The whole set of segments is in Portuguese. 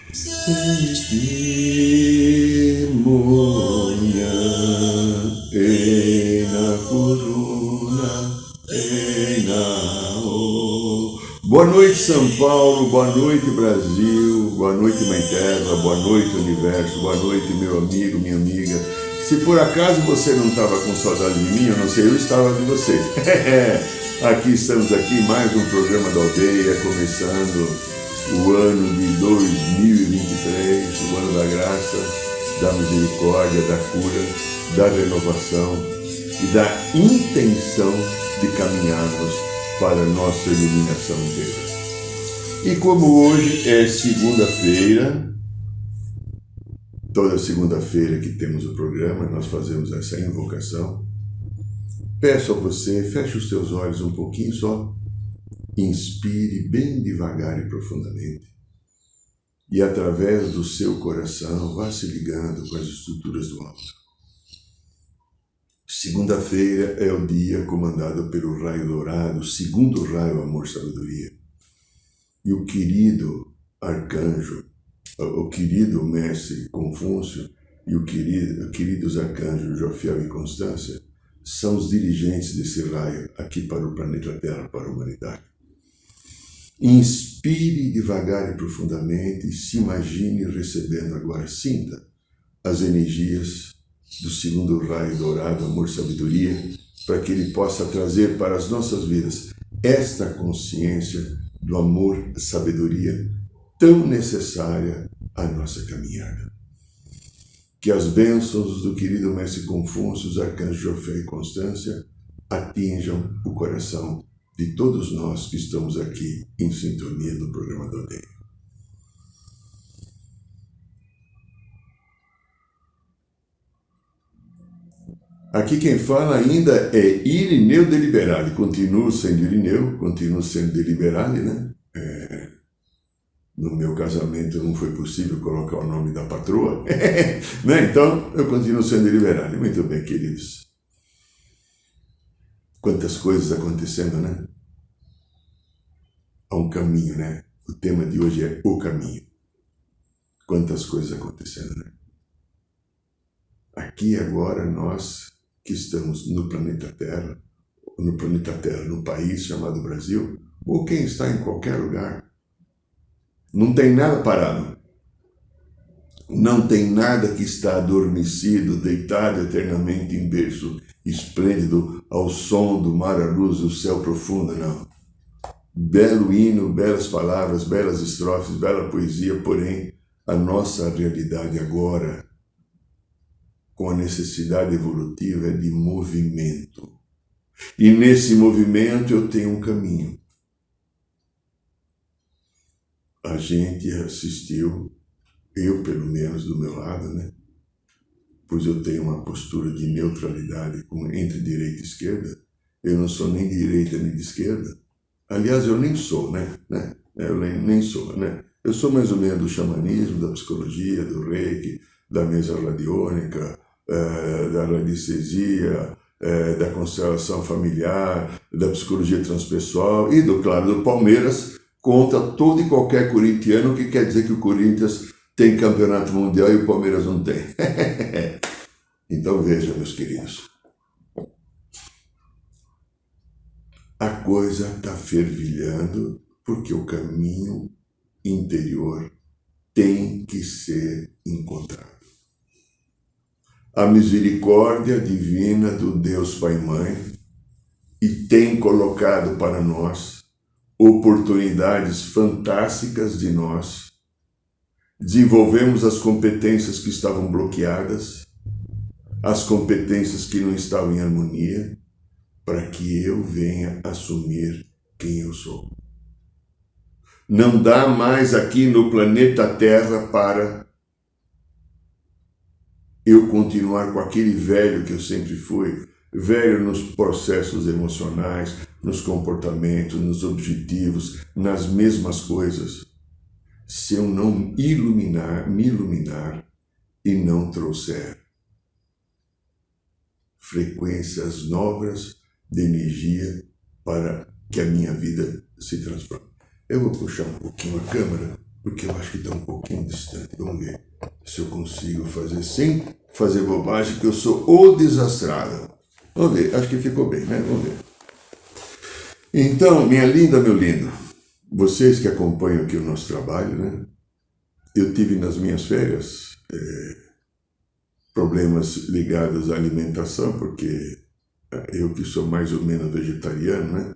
testemunha ena corona ena o. Boa noite, São Paulo, boa noite, Brasil, boa noite, Mãe Terra, boa noite, Universo, boa noite, meu amigo, minha amiga. Se por acaso você não estava com saudade de mim, eu não sei, eu estava de você. Aqui estamos aqui, mais um programa da aldeia, começando o ano de 2023, o ano da graça, da misericórdia, da cura, da renovação e da intenção de caminharmos para a nossa iluminação inteira. E como hoje é segunda-feira, toda segunda-feira que temos o programa, nós fazemos essa invocação. Peço a você, feche os teus olhos um pouquinho só, inspire bem devagar e profundamente. E através do seu coração, vá se ligando com as estruturas do alto. Segunda-feira é o dia comandado pelo raio dourado, o segundo raio amor-sabedoria. E o querido arcanjo, o querido mestre Confúcio e os queridos arcanjos Jofiel e Constância são os dirigentes desse raio aqui para o planeta Terra, para a humanidade. Inspire devagar e profundamente e se imagine recebendo agora, sinta as energias do segundo raio dourado, amor-sabedoria, para que ele possa trazer para as nossas vidas esta consciência do amor-sabedoria tão necessária à nossa caminhada. Que as bênçãos do querido Mestre Confúcio, os arcanjos Jofiel e Constância atinjam o coração de todos nós que estamos aqui em sintonia do programa da aldeia. Aqui quem fala ainda é Irineu Deliberale. Continuo sendo Irineu, continuo sendo Deliberale, né? No meu casamento não foi possível colocar o nome da patroa, né? Então eu continuo sendo Deliberale. Muito bem, queridos. Quantas coisas acontecendo, né? Há um caminho, né? O tema de hoje é o caminho. Quantas coisas acontecendo, né? Aqui agora nós que estamos no planeta Terra, no país chamado Brasil, ou quem está em qualquer lugar, não tem nada parado. Não tem nada que está adormecido, deitado eternamente em berço esplêndido ao som do mar, a luz do céu profundo, não. Belo hino, belas palavras, belas estrofes, bela poesia, porém, a nossa realidade agora, com a necessidade evolutiva, é de movimento. E nesse movimento eu tenho um caminho. A gente assistiu, eu pelo menos do meu lado, né? Pois eu tenho uma postura de neutralidade entre direita e esquerda. Eu não sou nem de direita nem de esquerda. Aliás, eu nem sou, né? Eu nem sou, né? Eu sou mais ou menos do xamanismo, da psicologia, do reiki, da mesa radiônica, da radiestesia, da constelação familiar, da psicologia transpessoal e, claro, do Palmeiras, contra todo e qualquer corintiano que quer dizer que o Corinthians tem campeonato mundial e o Palmeiras não tem. Então veja, meus queridos, a coisa está fervilhando porque o caminho interior tem que ser encontrado. A misericórdia divina do Deus Pai e Mãe e tem colocado para nós oportunidades fantásticas de nós desenvolvemos as competências que estavam bloqueadas, as competências que não estavam em harmonia, para que eu venha assumir quem eu sou. Não dá mais aqui no planeta Terra para eu continuar com aquele velho que eu sempre fui, velho nos processos emocionais, nos comportamentos, nos objetivos, nas mesmas coisas, se eu não me iluminar e não trouxer frequências novas de energia para que a minha vida se transforme. Eu vou puxar um pouquinho a câmera porque eu acho que está um pouquinho distante. Vamos ver se eu consigo fazer sem fazer bobagem, que eu sou o desastrado. Vamos ver, acho que ficou bem, né? Vamos ver. Então, minha linda, meu lindo, vocês que acompanham aqui o nosso trabalho, né? Eu tive nas minhas férias problemas ligados à alimentação, porque eu que sou mais ou menos vegetariano, né?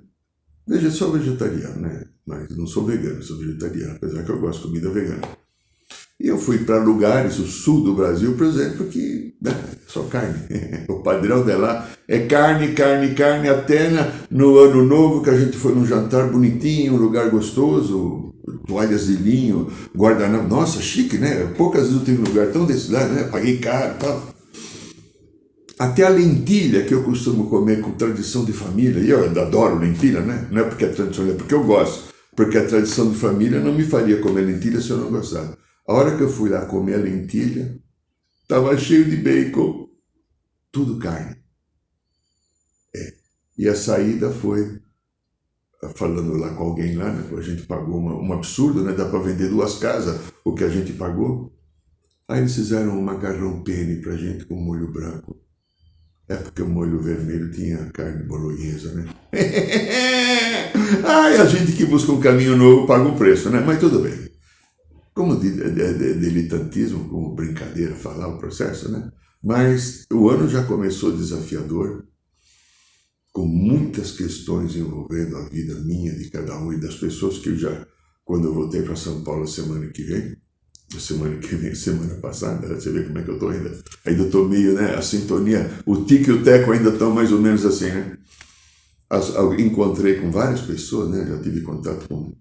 Veja, sou vegetariano, né? Mas não sou vegano, sou vegetariano, apesar que eu gosto de comida vegana. E eu fui para lugares, o sul do Brasil, por exemplo, que só carne. O padrão de lá é carne, carne, carne, até no ano novo, que a gente foi num jantar bonitinho, um lugar gostoso, toalhas de linho, guardanapo. Nossa, chique, né? Poucas vezes eu tive um lugar tão desse lado, né? Paguei caro e tal. Até a lentilha que eu costumo comer com tradição de família, e eu adoro lentilha, né? Não é porque é tradição, é porque eu gosto. Porque a tradição de família não me faria comer lentilha se eu não gostasse. A hora que eu fui lá comer a lentilha, estava cheio de bacon, tudo carne. E a saída foi, falando lá com alguém lá, né? A gente pagou um absurdo, né? Dá para vender 2 casas o que a gente pagou. Aí eles fizeram um macarrão penne pra gente com molho branco. É porque o molho vermelho tinha carne bolonhesa, né? Ai, a gente que busca um caminho novo paga um preço, né? Mas tudo bem. Como diletantismo, como brincadeira falar o processo, né? Mas o ano já começou desafiador, com muitas questões envolvendo a vida minha, de cada um e das pessoas que eu já, quando eu voltei para São Paulo semana passada, você vê como é que eu tô ainda tô meio, né, a sintonia, o tique e o teco ainda estão mais ou menos assim, né? Encontrei com várias pessoas, né, já tive contato com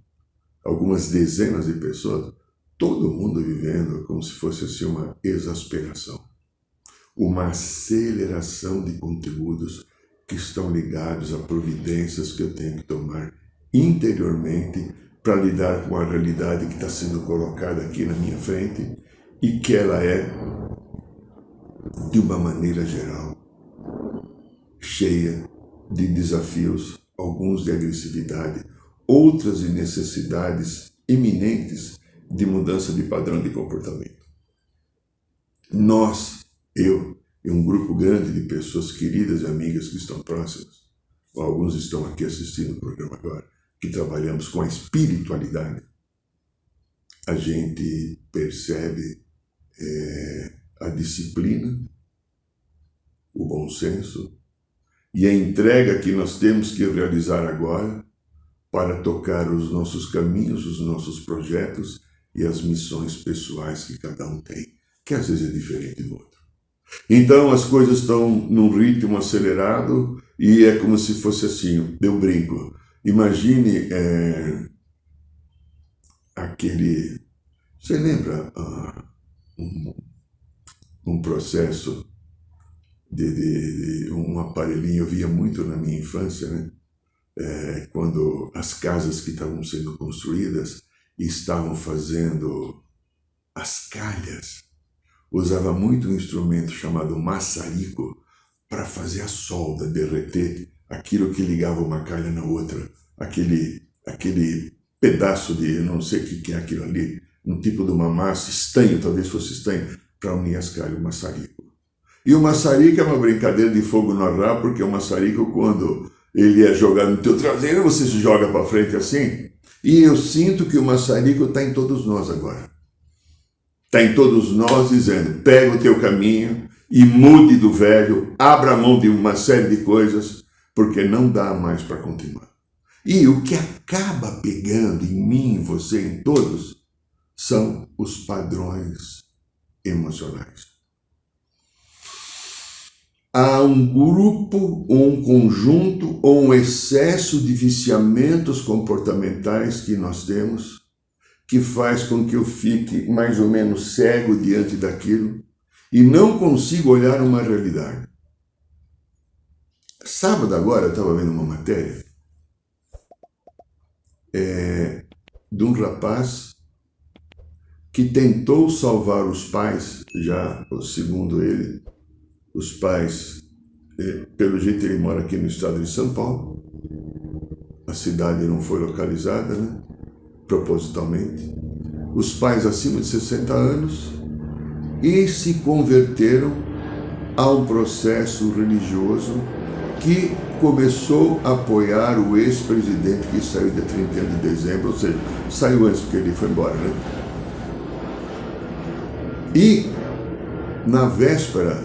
algumas dezenas de pessoas, todo mundo vivendo como se fosse assim uma exasperação, uma aceleração de conteúdos que estão ligados a providências que eu tenho que tomar interiormente para lidar com a realidade que está sendo colocada aqui na minha frente e que ela é, de uma maneira geral, cheia de desafios, alguns de agressividade, outras de necessidades iminentes de mudança de padrão de comportamento. Nós, eu e um grupo grande de pessoas queridas e amigas que estão próximas, alguns estão aqui assistindo o programa agora, que trabalhamos com a espiritualidade, a gente percebe a disciplina, o bom senso e a entrega que nós temos que realizar agora para tocar os nossos caminhos, os nossos projetos e as missões pessoais que cada um tem, que às vezes é diferente do outro. Então as coisas estão num ritmo acelerado e é como se fosse assim, eu brinco. Imagine aquele... Você lembra um processo de um aparelhinho, eu via muito na minha infância, né? Quando as casas que estavam sendo construídas estavam fazendo as calhas, usava muito um instrumento chamado maçarico para fazer a solda derreter aquilo que ligava uma calha na outra, aquele pedaço de, eu não sei o que é aquilo ali, um tipo de uma massa, estanho, talvez fosse estanho, para unir as calhas, o maçarico. E o maçarico é uma brincadeira de fogo no arraio, porque o maçarico, quando ele é jogado no teu traseiro, você se joga para frente assim, e eu sinto que o maçarico está em todos nós agora. Está em todos nós dizendo, pega o teu caminho e mude do velho, abra a mão de uma série de coisas, porque não dá mais para continuar. E o que acaba pegando em mim, em você, em todos, são os padrões emocionais. Há um grupo, um conjunto ou um excesso de viciamentos comportamentais que nós temos, que faz com que eu fique mais ou menos cego diante daquilo e não consigo olhar uma realidade. Sábado agora eu estava vendo uma matéria de um rapaz que tentou salvar os pais, já segundo ele, os pais, pelo jeito ele mora aqui no estado de São Paulo, a cidade não foi localizada, né? Propositalmente, os pais acima de 60 anos, e se converteram a um processo religioso que começou a apoiar o ex-presidente que saiu dia 31 de dezembro, ou seja, saiu antes porque ele foi embora, né? E na véspera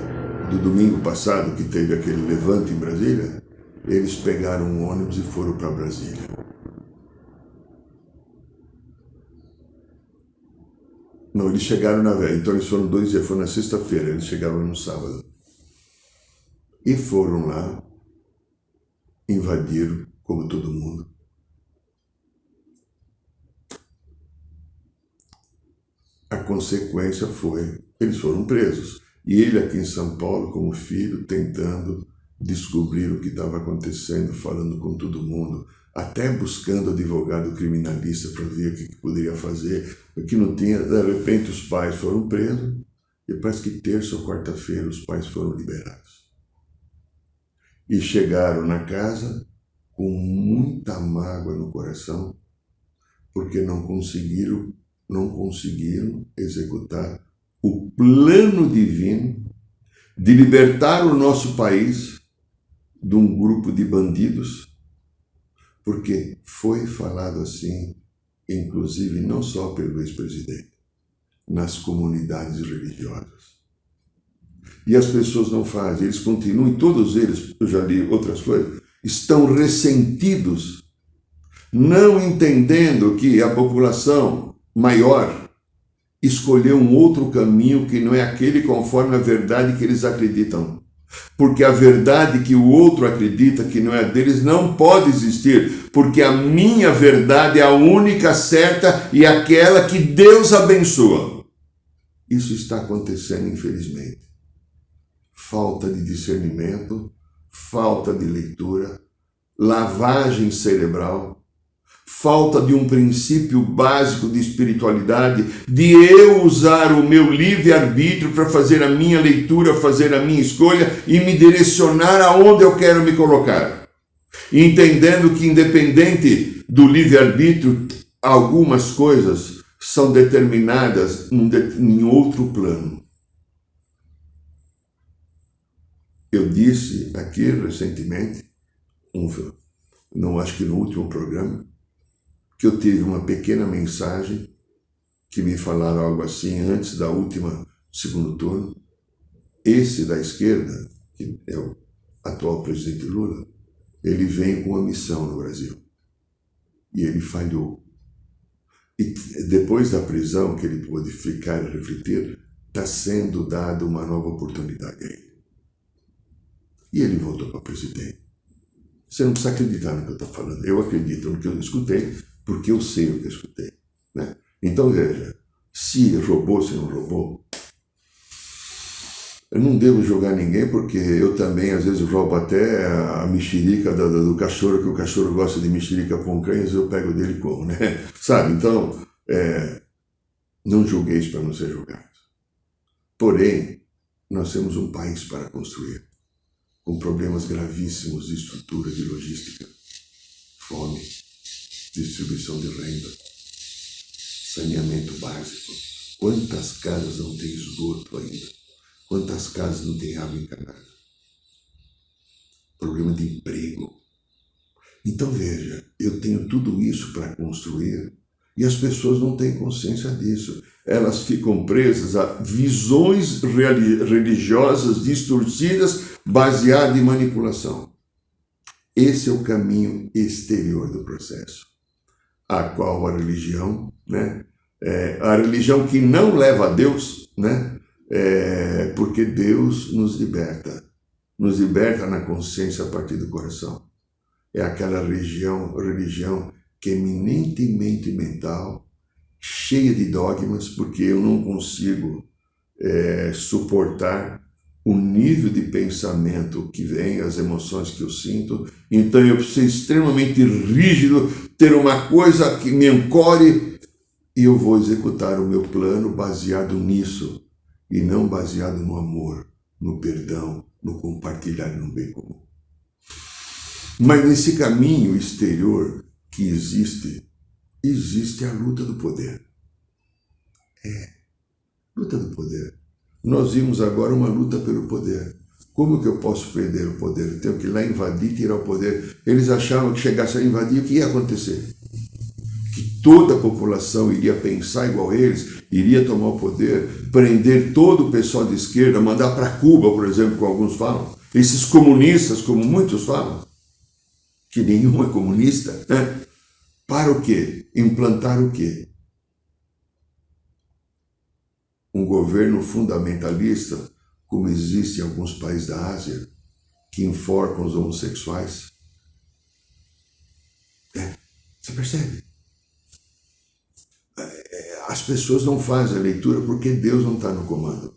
do domingo passado, que teve aquele levante em Brasília, eles pegaram um ônibus e foram para Brasília. Não, eles chegaram na véspera, então eles foram 2 dias, foi na sexta-feira, eles chegaram no sábado. E foram lá, invadiram, como todo mundo. A consequência foi, eles foram presos. E ele aqui em São Paulo, como filho, tentando descobrir o que estava acontecendo, falando com todo mundo, até buscando advogado criminalista para ver o que poderia fazer, o que não tinha. De repente os pais foram presos, e parece que terça ou quarta-feira os pais foram liberados. E chegaram na casa com muita mágoa no coração, porque não conseguiram executar o plano divino de libertar o nosso país de um grupo de bandidos, porque foi falado assim, inclusive não só pelo ex-presidente, nas comunidades religiosas. E as pessoas não fazem, eles continuam, e todos eles, eu já li outras coisas, estão ressentidos, não entendendo que a população maior escolheu um outro caminho que não é aquele conforme a verdade que eles acreditam. Porque a verdade que o outro acredita que não é a deles não pode existir, porque a minha verdade é a única certa e aquela que Deus abençoa. Isso está acontecendo, infelizmente. Falta de discernimento, falta de leitura, lavagem cerebral, falta de um princípio básico de espiritualidade, de eu usar o meu livre-arbítrio para fazer a minha leitura, fazer a minha escolha e me direcionar aonde eu quero me colocar. Entendendo que, independente do livre-arbítrio, algumas coisas são determinadas em outro plano. Eu disse aqui recentemente, não acho que no último programa, que eu tive uma pequena mensagem que me falaram algo assim antes da última segundo turno. Esse da esquerda, que é o atual presidente Lula, ele vem com uma missão no Brasil. E ele falhou. E depois da prisão, que ele pôde ficar e refletir, está sendo dada uma nova oportunidade a ele. E ele voltou para presidente. Você não precisa acreditar no que eu estou falando. Eu acredito no que eu escutei, porque eu sei o que eu escutei, né? Então, veja, se roubou, se não roubou, eu não devo julgar ninguém, porque eu também, às vezes, roubo até a mexerica do cachorro, que o cachorro gosta de mexerica com cães, eu pego dele e como, né? Sabe? Então, não julgueis para não ser julgados. Porém, nós temos um país para construir, com problemas gravíssimos de estrutura, de logística, fome, distribuição de renda, saneamento básico. Quantas casas não têm esgoto ainda? Quantas casas não têm água encanada? Problema de emprego. Então veja, eu tenho tudo isso para construir e as pessoas não têm consciência disso. Elas ficam presas a visões religiosas distorcidas baseadas em manipulação. Esse é o caminho exterior do processo, a qual a religião, né? A religião que não leva a Deus, né? Porque Deus nos liberta na consciência a partir do coração. É aquela religião que é eminentemente mental, cheia de dogmas, porque eu não consigo suportar o nível de pensamento que vem, as emoções que eu sinto. Então eu preciso ser extremamente rígido, ter uma coisa que me ancore, e eu vou executar o meu plano baseado nisso, e não baseado no amor, no perdão, no compartilhar, no bem comum. Mas nesse caminho exterior que existe a luta do poder. Luta do poder. Nós vimos agora uma luta pelo poder. Como que eu posso perder o poder? Eu tenho que ir lá invadir, tirar o poder. Eles achavam que chegasse a invadir, o que ia acontecer? Que toda a população iria pensar igual a eles, iria tomar o poder, prender todo o pessoal de esquerda, mandar para Cuba, por exemplo, como alguns falam. Esses comunistas, como muitos falam, que nenhum é comunista, né? Para o quê? Implantar o quê? Um governo fundamentalista, como existe em alguns países da Ásia, que enforcam os homossexuais. Você percebe? As pessoas não fazem a leitura porque Deus não está no comando.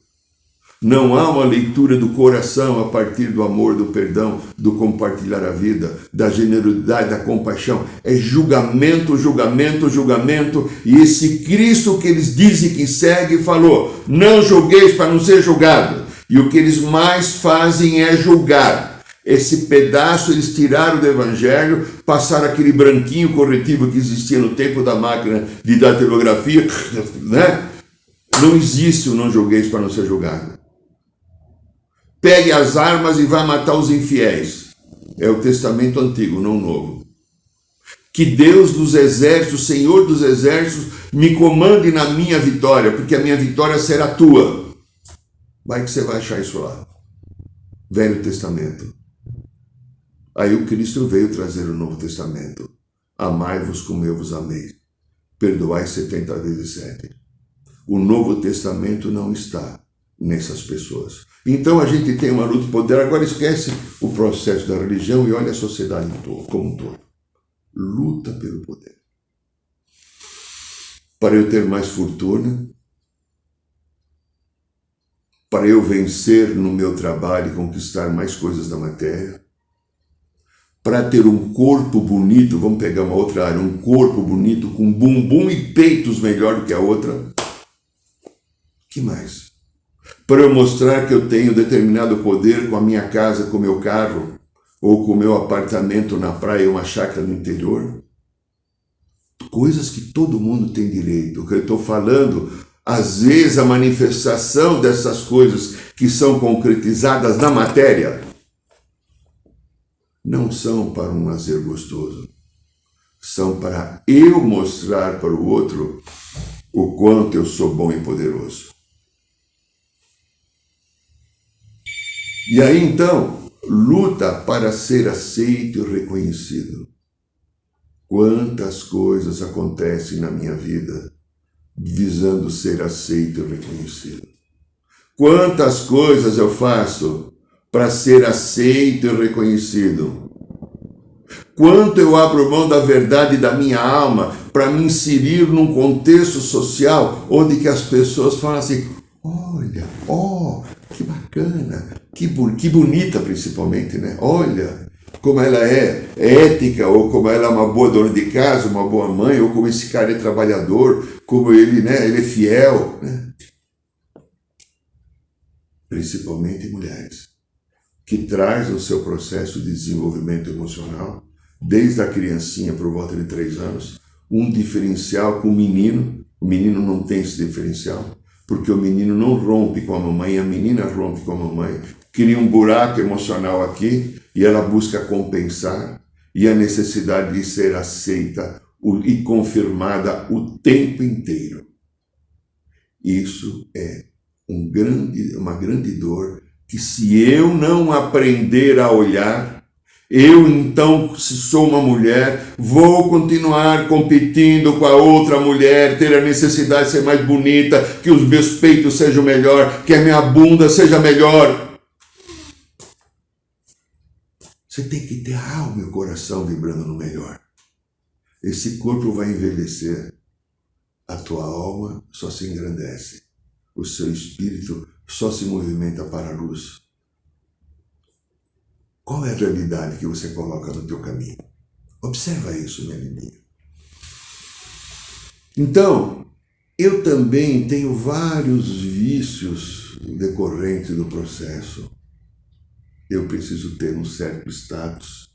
Não há uma leitura do coração a partir do amor, do perdão, do compartilhar a vida, da generosidade, da compaixão. É julgamento, julgamento, julgamento. E esse Cristo que eles dizem que segue falou, não julgueis para não ser julgado. E o que eles mais fazem é julgar. Esse pedaço eles tiraram do Evangelho, passaram aquele branquinho corretivo que existia no tempo da máquina de datilografia, né? Não existe o não julgueis para não ser julgado. Pegue as armas e vá matar os infiéis. É o testamento antigo, não o novo. Que Deus dos exércitos, Senhor dos exércitos, me comande na minha vitória, porque a minha vitória será tua. Vai que você vai achar isso lá. Velho Testamento. Aí o Cristo veio trazer o Novo Testamento. Amai-vos como eu vos amei. Perdoai 70 vezes 7. O Novo Testamento não está nessas pessoas. Então a gente tem uma luta de poder. Agora esquece o processo da religião e olha a sociedade como um todo. Luta pelo poder. Para eu ter mais fortuna, para eu vencer no meu trabalho e conquistar mais coisas da matéria, para ter um corpo bonito, vamos pegar uma outra área, um corpo bonito com bumbum e peitos melhor do que a outra. Que mais? Para eu mostrar que eu tenho determinado poder com a minha casa, com o meu carro, ou com o meu apartamento na praia, uma chácara no interior. Coisas que todo mundo tem direito. O que eu estou falando, às vezes a manifestação dessas coisas que são concretizadas na matéria, não são para um lazer gostoso. São para eu mostrar para o outro o quanto eu sou bom e poderoso. E aí então, luta para ser aceito e reconhecido. Quantas coisas acontecem na minha vida visando ser aceito e reconhecido. Quantas coisas eu faço para ser aceito e reconhecido. Quanto eu abro mão da verdade da minha alma para me inserir num contexto social onde que as pessoas falam assim, olha, que bacana, que bonita principalmente, né? Olha como ela é ética, ou como ela é uma boa dona de casa, uma boa mãe, ou como esse cara é trabalhador, como ele, né? Ele é fiel, né? Principalmente mulheres, que traz no seu processo de desenvolvimento emocional, desde a criancinha por volta de 3 anos, um diferencial com o menino não tem esse diferencial, porque o menino não rompe com a mamãe, a menina rompe com a mamãe, cria um buraco emocional aqui, e ela busca compensar, e a necessidade de ser aceita e confirmada o tempo inteiro. Isso é uma grande dor, que se eu não aprender a olhar, eu então, se sou uma mulher, vou continuar competindo com a outra mulher, ter a necessidade de ser mais bonita, que os meus peitos sejam melhor, que a minha bunda seja melhor. Você tem que ter a alma e o coração vibrando no melhor. Esse corpo vai envelhecer, a tua alma só se engrandece, o seu espírito só se movimenta para a luz. Qual é a realidade que você coloca no teu caminho? Observa isso, minha lindinha. Então, eu também tenho vários vícios decorrentes do processo. Eu preciso ter um certo status.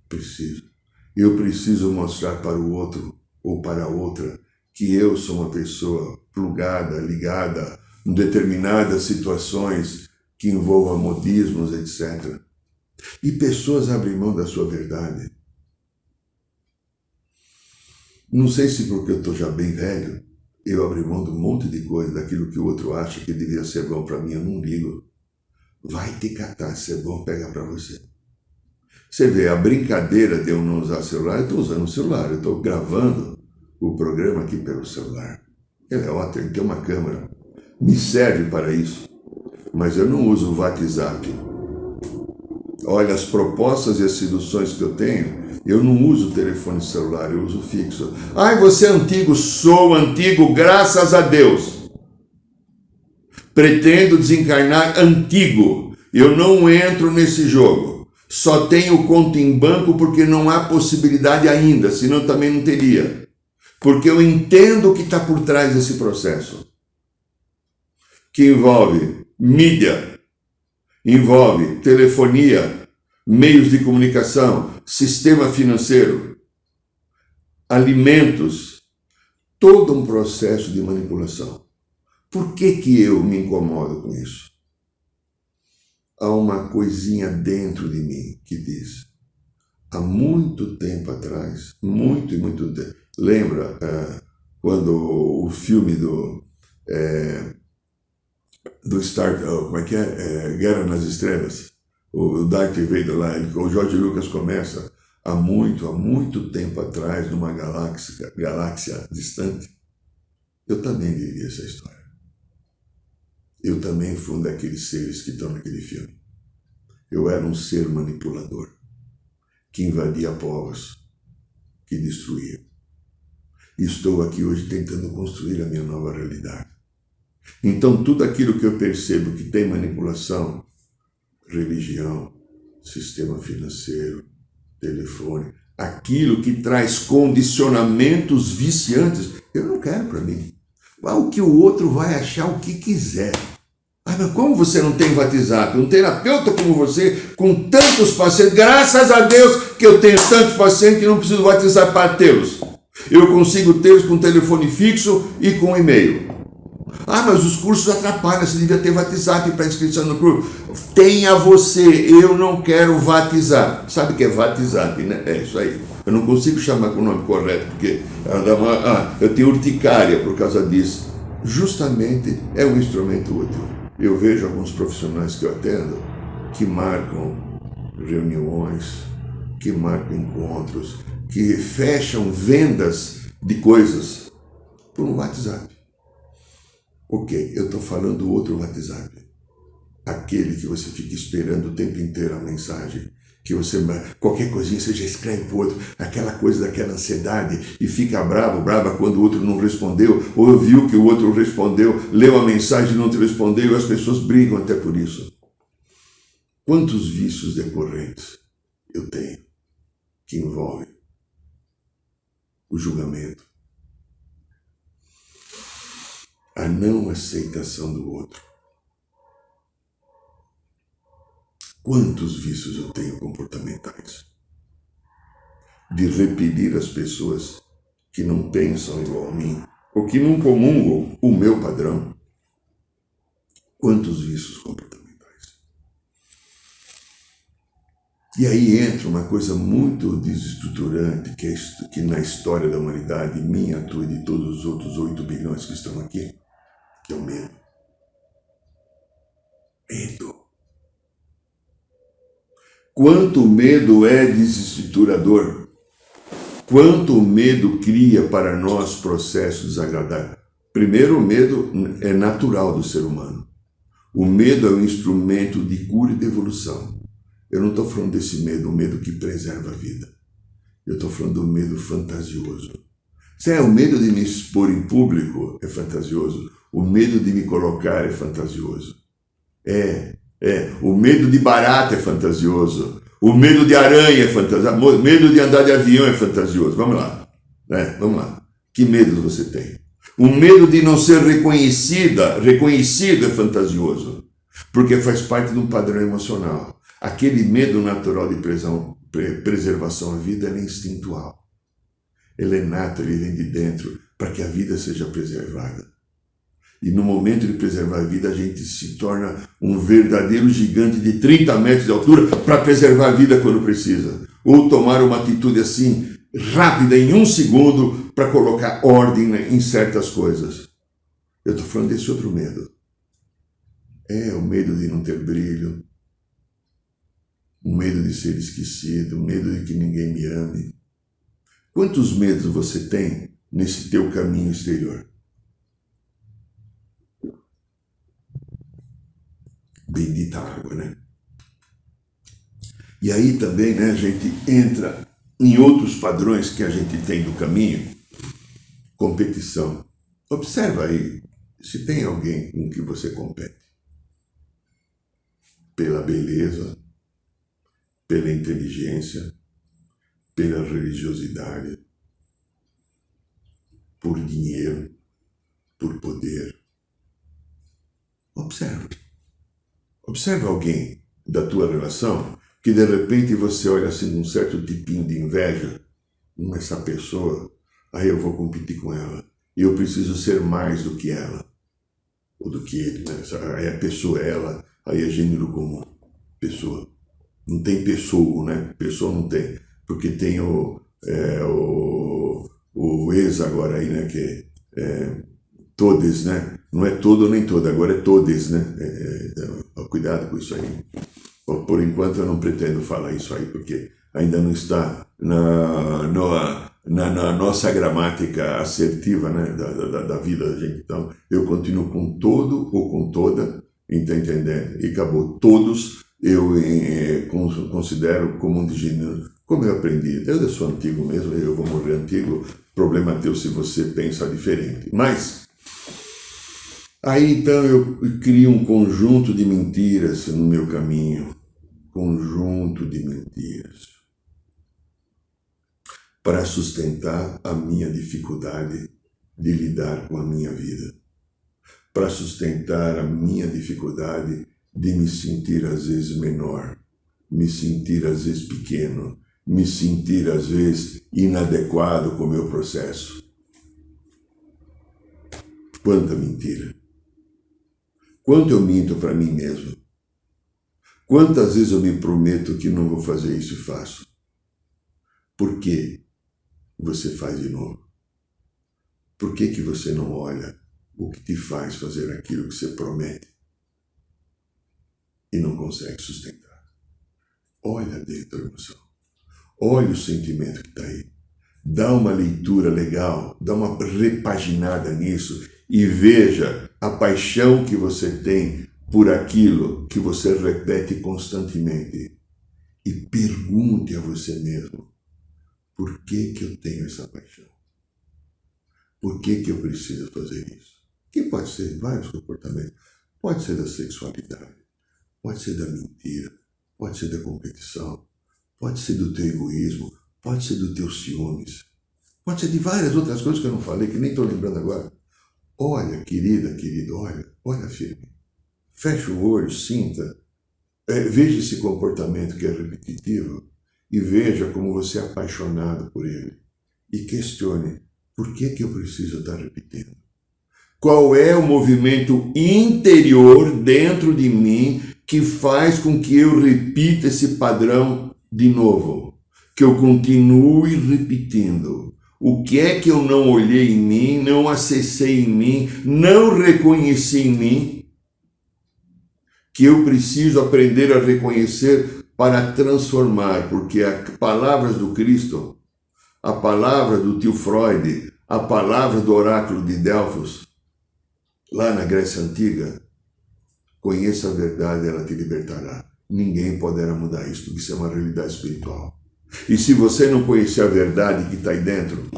Preciso. Eu preciso mostrar para o outro ou para a outra que eu sou uma pessoa plugada, ligada em determinadas situações que envolvam modismos, etc. E pessoas abrem mão da sua verdade. Não sei se porque eu estou já bem velho, eu abri mão de um monte de coisa, daquilo que o outro acha que devia ser bom para mim, eu não ligo. Vai te catar, se é bom, pega para você. Você vê, a brincadeira de eu não usar celular, eu estou usando o celular, eu estou gravando o programa aqui pelo celular. Ele é ótimo, tem uma câmera, me serve para isso, mas eu não uso o WhatsApp. Olha, as propostas e as seduções que eu tenho, eu não uso telefone celular, eu uso fixo. Ai, você é antigo? Sou antigo, graças a Deus. Pretendo desencarnar antigo. Eu não entro nesse jogo. Só tenho conta em banco porque não há possibilidade ainda, senão também não teria. Porque eu entendo o que está por trás desse processo. Que envolve mídia, envolve telefonia, meios de comunicação, sistema financeiro, alimentos, todo um processo de manipulação. Por que eu me incomodo com isso? Há uma coisinha dentro de mim que diz, há muito tempo atrás, muito tempo, lembra quando o filme do Star, como é que é? Guerra nas Estrelas, o Darth Vader lá, o George Lucas começa há muito tempo atrás, numa galáxia distante. Eu também vivi essa história. Eu também fui um daqueles seres que estão naquele filme. Eu era um ser manipulador, que invadia povos, que destruía. E estou aqui hoje tentando construir a minha nova realidade. Então, tudo aquilo que eu percebo que tem manipulação, religião, sistema financeiro, telefone, aquilo que traz condicionamentos viciantes, eu não quero para mim. O que o outro vai achar o que quiser. Mas como você não tem WhatsApp? Um terapeuta como você, com tantos pacientes, graças a Deus que eu tenho tantos pacientes que não preciso do WhatsApp para tê-los. Eu consigo tê-los com telefone fixo e com e-mail. Mas os cursos atrapalham, você devia ter WhatsApp para inscrição no curso. Tenha você, eu não quero WhatsApp. Sabe o que é WhatsApp, né? É isso aí. Eu não consigo chamar com o nome correto, porque eu tenho urticária por causa disso. Justamente é um instrumento útil. Eu vejo alguns profissionais que eu atendo que marcam reuniões, que marcam encontros, que fecham vendas de coisas por um WhatsApp. Ok, eu estou falando do outro WhatsApp. Aquele que você fica esperando o tempo inteiro a mensagem. Que você, qualquer coisinha, você já escreve para o outro. Aquela coisa daquela ansiedade e fica brava quando o outro não respondeu. Ou viu que o outro respondeu, leu a mensagem e não te respondeu. E as pessoas brigam até por isso. Quantos vícios decorrentes eu tenho que envolvem o julgamento, a não aceitação do outro. Quantos vícios eu tenho comportamentais? De repelir as pessoas que não pensam igual a mim, ou que não comungam o meu padrão. Quantos vícios comportamentais? E aí entra uma coisa muito desestruturante, que na história da humanidade, minha, tua e de todos os outros 8 bilhões que estão aqui, que é o medo. Medo. Quanto o medo é desestruturador. Quanto o medo cria para nós processos desagradáveis. Primeiro, o medo é natural do ser humano. O medo é um instrumento de cura e de evolução. Eu não estou falando desse medo, o medo que preserva a vida. Eu estou falando do medo fantasioso. O medo de me expor em público é fantasioso. O medo de me colocar é fantasioso. O medo de barata é fantasioso. O medo de aranha é fantasioso. O medo de andar de avião é fantasioso. Vamos lá. Vamos lá. Que medo você tem? O medo de não ser reconhecido é fantasioso. Porque faz parte de um padrão emocional. Aquele medo natural de preservação à vida é instintual. Ele é nato, ele vem de dentro, para que a vida seja preservada. E no momento de preservar a vida, a gente se torna um verdadeiro gigante de 30 metros de altura para preservar a vida quando precisa. Ou tomar uma atitude assim, rápida, em 1 segundo, para colocar ordem em certas coisas. Eu estou falando desse outro medo. É o medo de não ter brilho, o medo de ser esquecido, o medo de que ninguém me ame. Quantos medos você tem nesse teu caminho exterior? Bendita água, né? E aí também, né, a gente entra em outros padrões que a gente tem do caminho. Competição. Observa aí se tem alguém com que você compete. Pela beleza, pela inteligência, pela religiosidade, por dinheiro, por poder. Observa. Observa alguém da tua relação que de repente você olha assim com um certo tipinho de inveja. Essa pessoa, aí eu vou competir com ela. E eu preciso ser mais do que ela. Ou do que ele, né? Aí a pessoa é ela, aí é gênero comum. Pessoa. Não tem pessoa, né? Pessoa não tem. Porque tem o ex agora aí, né? Que é todes, né? Não é todo nem toda, agora é todes, né? Cuidado com isso aí. Por enquanto eu não pretendo falar isso aí, porque ainda não está na nossa gramática assertiva, né? da vida da gente. Então, eu continuo com todo ou com toda, tá entendendo? E acabou. Todos eu considero como um de gênero. Como eu aprendi, eu sou antigo mesmo, eu vou morrer antigo, problema teu se você pensa diferente. Mas aí então eu crio um conjunto de mentiras no meu caminho, conjunto de mentiras, para sustentar a minha dificuldade de lidar com a minha vida, para sustentar a minha dificuldade de me sentir às vezes menor, me sentir às vezes pequeno, me sentir às vezes inadequado com o meu processo. Quanta mentira! Quanto eu minto para mim mesmo? Quantas vezes eu me prometo que não vou fazer isso e faço? Por que você faz de novo? Por que você não olha o que te faz fazer aquilo que você promete e não consegue sustentar? Olha dentro da emoção. Olha o sentimento que está aí. Dá uma leitura legal, dá uma repaginada nisso e veja a paixão que você tem por aquilo que você repete constantemente. E pergunte a você mesmo, por que eu tenho essa paixão? Por que eu preciso fazer isso? Que pode ser vários comportamentos. Pode ser da sexualidade, pode ser da mentira, pode ser da competição, pode ser do teu egoísmo, pode ser do teu ciúmes, pode ser de várias outras coisas que eu não falei, que nem estou lembrando agora. Olha, querida, querido, olha firme. Fecha o olho, sinta, veja esse comportamento que é repetitivo e veja como você é apaixonado por ele. E questione, por que eu preciso estar repetindo? Qual é o movimento interior dentro de mim que faz com que eu repita esse padrão de novo? Que eu continue repetindo. O que é que eu não olhei em mim, não acessei em mim, não reconheci em mim, que eu preciso aprender a reconhecer para transformar, porque as palavras do Cristo, a palavra do tio Freud, a palavra do oráculo de Delfos, lá na Grécia Antiga, conheça a verdade, ela te libertará. Ninguém poderá mudar isso, porque isso é uma realidade espiritual. E se você não conhecer a verdade que está aí dentro,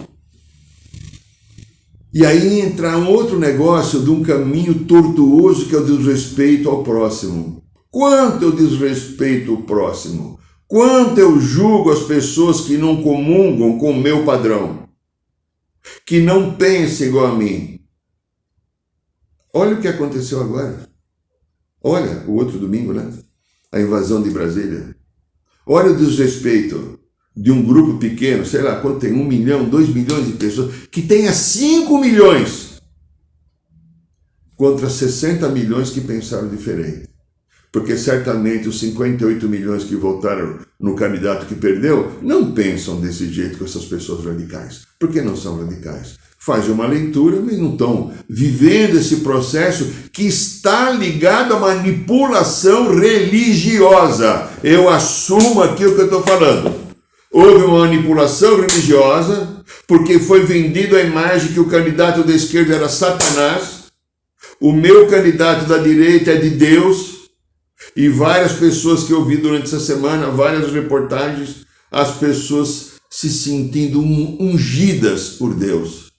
e aí entra um outro negócio de um caminho tortuoso que é o desrespeito ao próximo. Quanto eu desrespeito o próximo? Quanto eu julgo as pessoas que não comungam com o meu padrão? Que não pensam igual a mim? Olha o que aconteceu agora. Olha, o outro domingo, né? A invasão de Brasília. Olha o desrespeito. de um grupo pequeno, sei lá quanto tem, 1 milhão, 2 milhões de pessoas, que tenha 5 milhões contra 60 milhões que pensaram diferente. Porque certamente os 58 milhões que votaram no candidato que perdeu não pensam desse jeito com essas pessoas radicais. Por que não são radicais? Fazem uma leitura, mas não estão vivendo esse processo que está ligado à manipulação religiosa. Eu assumo aqui o que eu estou falando. Houve uma manipulação religiosa, porque foi vendido a imagem que o candidato da esquerda era Satanás, o meu candidato da direita é de Deus. E várias pessoas que eu vi durante essa semana, várias reportagens, as pessoas se sentindo ungidas por Deus,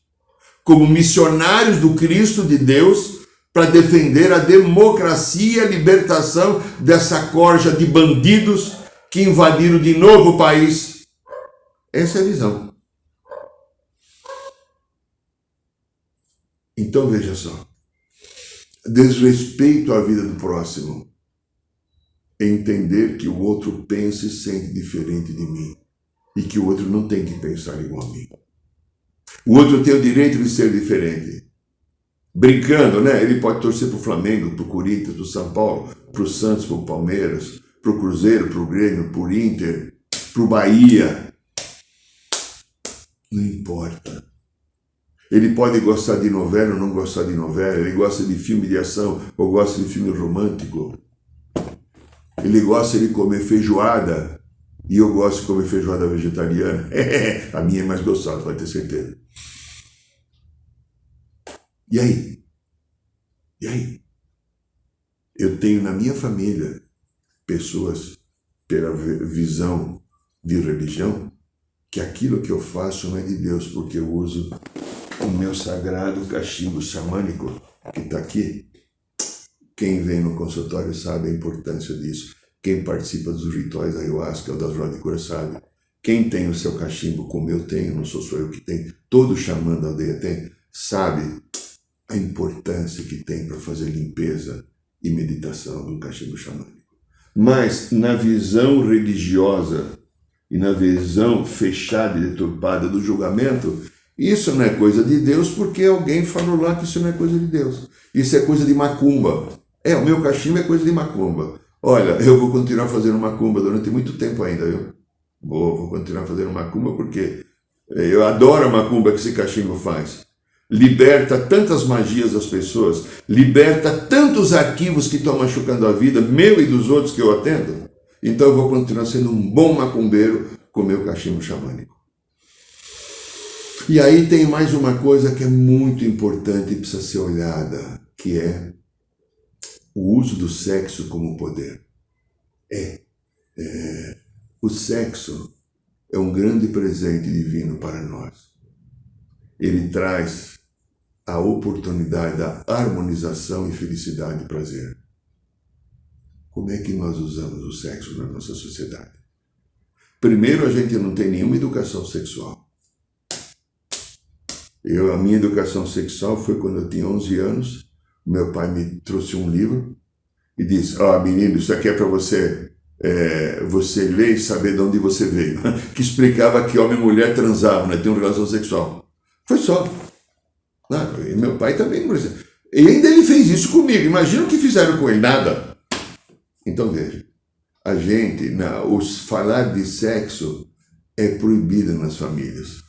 como missionários do Cristo de Deus, para defender a democracia e a libertação dessa corja de bandidos que invadiram de novo o país. Essa é a visão. Então veja só, desrespeito à vida do próximo, entender que o outro pensa e sente diferente de mim e que o outro não tem que pensar igual a mim. O outro tem o direito de ser diferente. Brincando, né? Ele pode torcer para o Flamengo, para o Corinthians, para o São Paulo, para o Santos, para o Palmeiras, para o Cruzeiro, para o Grêmio, para o Inter, para o Bahia. Não importa. Ele pode gostar de novela ou não gostar de novela. Ele gosta de filme de ação ou gosta de filme romântico. Ele gosta de comer feijoada e eu gosto de comer feijoada vegetariana. A minha é mais gostosa, pode ter certeza. E aí? E aí? Eu tenho na minha família pessoas, pela visão de religião, que aquilo que eu faço não é de Deus, porque eu uso o meu sagrado cachimbo xamânico, que está aqui. Quem vem no consultório sabe a importância disso. Quem participa dos rituais da ayahuasca ou das rodas de cura sabe. Quem tem o seu cachimbo, como eu tenho, não sou só eu que tenho, todo xamã da aldeia tem, sabe a importância que tem para fazer limpeza e meditação de um cachimbo xamânico. Mas na visão religiosa e na visão fechada e deturpada do julgamento, isso não é coisa de Deus porque alguém falou lá que isso não é coisa de Deus. Isso é coisa de macumba. O meu cachimbo é coisa de macumba. Olha, eu vou continuar fazendo macumba durante muito tempo ainda, viu? Vou continuar fazendo macumba porque eu adoro a macumba que esse cachimbo faz. Liberta tantas magias das pessoas, liberta tantos arquivos que estão machucando a vida, meu e dos outros que eu atendo. Então eu vou continuar sendo um bom macumbeiro com meu cachimbo xamânico. E aí tem mais uma coisa que é muito importante e precisa ser olhada, que é o uso do sexo como poder. O sexo é um grande presente divino para nós. Ele traz a oportunidade da harmonização e felicidade e prazer. Como é que nós usamos o sexo na nossa sociedade? Primeiro, a gente não tem nenhuma educação sexual. A minha educação sexual foi quando eu tinha 11 anos. Meu pai me trouxe um livro e disse: menino, isso aqui é para você ler e saber de onde você veio. Que explicava que homem e mulher transavam, né? Tinham relação sexual. Foi só. E meu pai também. E ainda ele fez isso comigo. Imagina o que fizeram com ele. Nada. Então veja. A gente, falar de sexo é proibido nas famílias.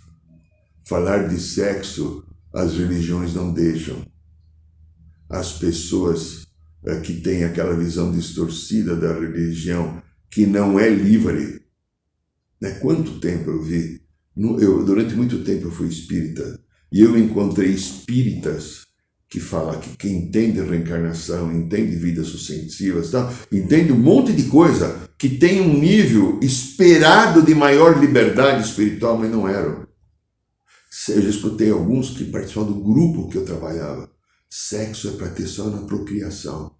Falar de sexo, as religiões não deixam. As pessoas que têm aquela visão distorcida da religião, que não é livre. Quanto tempo eu vi? Durante muito tempo eu fui espírita, e eu encontrei espíritas que falam que quem entende reencarnação, entende vidas sucessivas, entende um monte de coisa, que tem um nível esperado de maior liberdade espiritual, mas não eram. Eu já escutei alguns que participavam do grupo que eu trabalhava. Sexo é para ter só na procriação.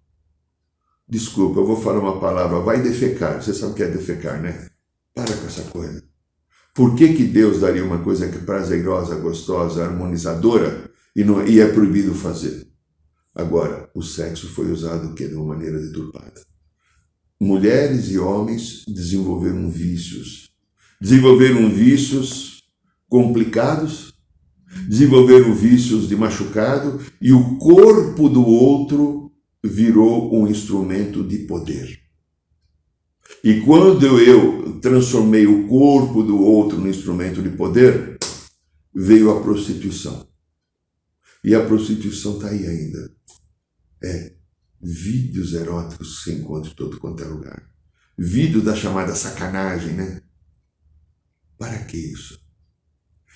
Desculpa, eu vou falar uma palavra, vai defecar. Você sabe o que é defecar, né? Para com essa coisa. Por que Deus daria uma coisa que é prazerosa, gostosa, harmonizadora e é proibido fazer? Agora, o sexo foi usado de uma maneira deturpada. Mulheres e homens desenvolveram vícios desenvolveram vícios complicados, desenvolveram vícios de machucado, e o corpo do outro virou um instrumento de poder. E quando eu transformei o corpo do outro no instrumento de poder, veio a prostituição. E a prostituição está aí ainda. Vídeos eróticos que você encontra em todo quanto é lugar. Vídeo da chamada sacanagem, né? Para que isso?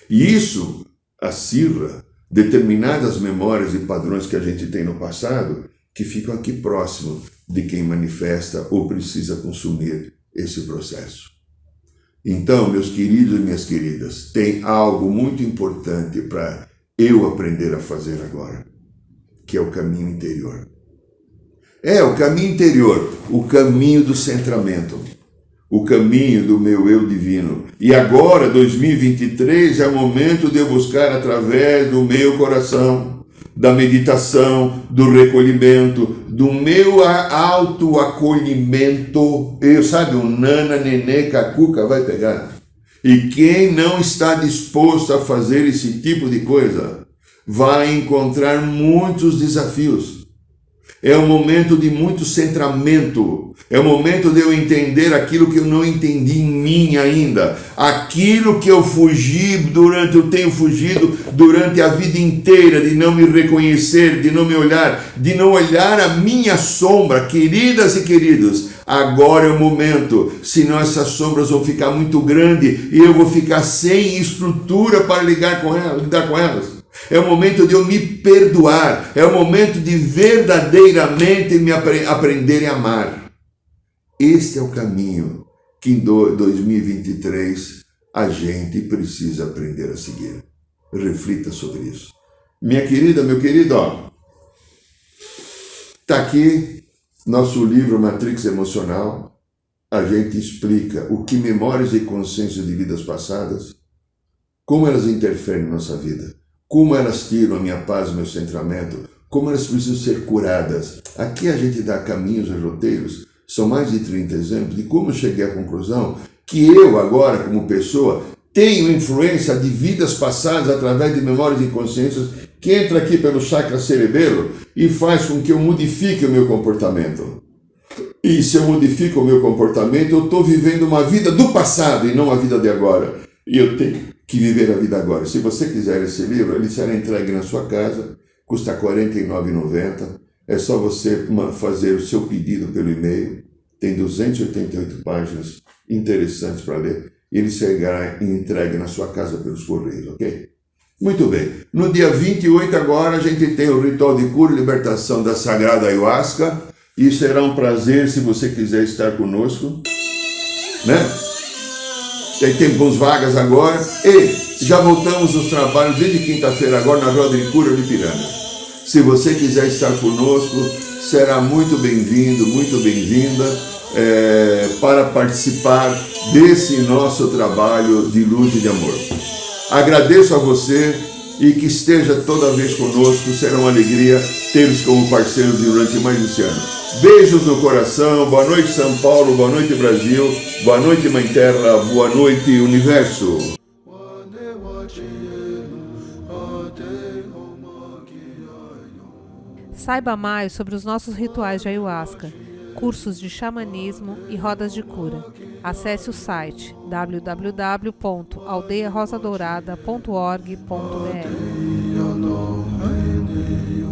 E isso acirra determinadas memórias e padrões que a gente tem no passado, que ficam aqui próximo de quem manifesta ou precisa consumir esse processo. Então, meus queridos e minhas queridas, tem algo muito importante para eu aprender a fazer agora, que é o caminho interior. O caminho interior, o caminho do centramento, o caminho do meu eu divino. E agora, 2023, é o momento de eu buscar através do meu coração, da meditação, do recolhimento, do meu autoacolhimento. Sabe, o nana, nenê, cacuca vai pegar. E quem não está disposto a fazer esse tipo de coisa, vai encontrar muitos desafios. É um momento de muito centramento. É o momento de eu entender aquilo que eu não entendi em mim ainda. Aquilo que eu tenho fugido durante a vida inteira, de não me reconhecer, de não me olhar, de não olhar a minha sombra. Queridas e queridos, agora é o momento, senão essas sombras vão ficar muito grandes e eu vou ficar sem estrutura para lidar com elas. É o momento de eu me perdoar. É o momento de verdadeiramente me aprender a amar. Este é o caminho que em 2023 a gente precisa aprender a seguir. Reflita sobre isso. Minha querida, meu querido, está aqui nosso livro Matrix Emocional. A gente explica o que memórias e consciências de vidas passadas, como elas interferem na nossa vida, como elas tiram a minha paz, o meu centramento, como elas precisam ser curadas. Aqui a gente dá caminhos e roteiros, são mais de 30 exemplos de como eu cheguei à conclusão que eu agora, como pessoa, tenho influência de vidas passadas através de memórias e consciências que entra aqui pelo chakra cerebelo e faz com que eu modifique o meu comportamento. E se eu modifico o meu comportamento, eu estou vivendo uma vida do passado e não a vida de agora. E eu tenho que viver a vida agora. Se você quiser esse livro, ele será entregue na sua casa, custa R$ 49,90. É só você fazer o seu pedido pelo e-mail. Tem 288 páginas interessantes para ler. E ele será entregue na sua casa pelos correios, ok? Muito bem. No dia 28 agora, a gente tem o ritual de cura e libertação da Sagrada Ayahuasca. E será um prazer se você quiser estar conosco, né? Tem tempos vagas agora. E já voltamos aos trabalhos desde quinta-feira agora na Roda de Cura de Ipiranga. Se você quiser estar conosco, será muito bem-vindo, muito bem-vinda para participar desse nosso trabalho de luz e de amor. Agradeço a você e que esteja toda vez conosco. Será uma alegria tê-los como parceiros durante mais esse ano. Beijos no coração. Boa noite, São Paulo. Boa noite, Brasil. Boa noite, Mãe Terra. Boa noite, Universo. Saiba mais sobre os nossos rituais de Ayahuasca, cursos de xamanismo e rodas de cura. Acesse o site www.aldeiarosadourada.org.br.